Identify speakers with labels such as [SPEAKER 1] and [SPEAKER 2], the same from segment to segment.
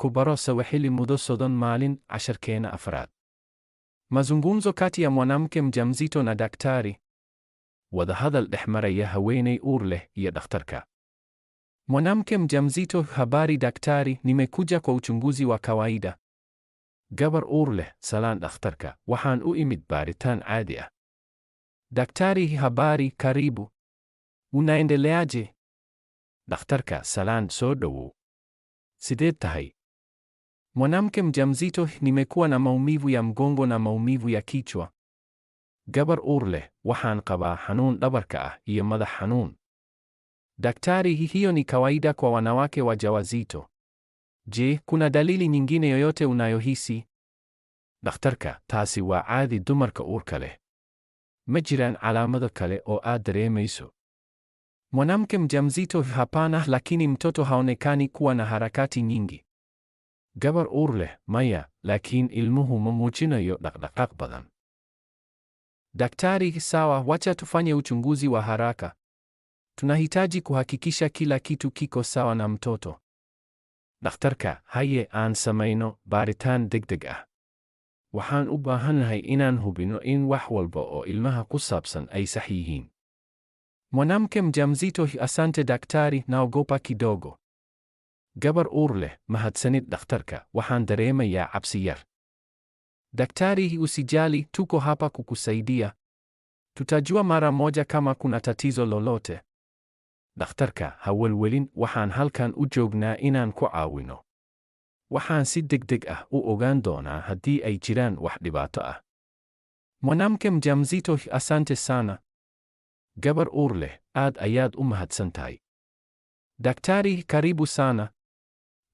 [SPEAKER 1] Kubaro Swahili muddo 30 maalin, 10 afraad. Mazungumzo kati ya mwanamke mjamzito na daktari. Wadahadal dhexmaraya haweeney uur leh iyo dhakhtarka. Mwanamke mjamzito: habari daktari, nimekuja kwa uchunguzi wa kawaida. Gabar uur leh: salaan dhakhtarka, waxaan u imid baaritaan caadi ah. Daktari: habari, karibu. Unaendeleaje? Dhakhtarka: salaan, soo dhowow. Sideed tahay? Mwanamke mjamzito: nimekuwa na maumivu ya mgongo na maumivu ya kichwa. Gabar uur leh: waxaan qabaa xanuun dhabarka ah iyo madax xanuun. Daktari: hiyo ni kawaida kwa wanawake wajawazito. Je, kuna dalili nyingine yoyote unayohisi? Dhakhtarka: taasi waa caadi dumarka uurka leh. Ma jiraan calaamado kale oo aad dareemayso? Mwanamke mjamzito: hapana, lakini mtoto haonekani kuwa na harakati nyingi. Gabar uur leh: maya, laakiin ilmuhu ma muujinayo dhaqdhaqaaq badan. Daktari: sawa, wacha tufanye uchunguzi wa haraka. Tunahitaji kuhakikisha kila kitu kiko sawa na mtoto. Dhakhtarka: haye, aan samayno baaritaan degdeg ah. Waxaan u baahanahay inaan hubino in wax walba oo ilmaha ku saabsan ay sax yihiin. Mwanamke mjamzito: asante daktari, naogopa kidogo. Gabar uur leh: mahadsanid dhakhtarka, waxaan dareemayaa cabsi yar. Daktari: usijali, tuko hapa kukusaidia. Tutajua mara moja kama kuna tatizo lolote. Dhakhtarka: ha welwelin, waxaan halkan u joognaa inaan ku caawino. Waxaan si degdeg ah u ogaan doonaa haddii ay jiraan wax dhibaato ah. Mwanamke mjamzito: asante sana. Gabar uur leh: aad ayaad u mahadsantahay. Daktari: karibu sana.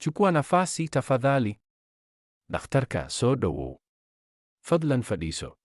[SPEAKER 1] Chukua nafasi tafadhali. Dhakhtarka: soo dhowow. Fadlan fadhiiso.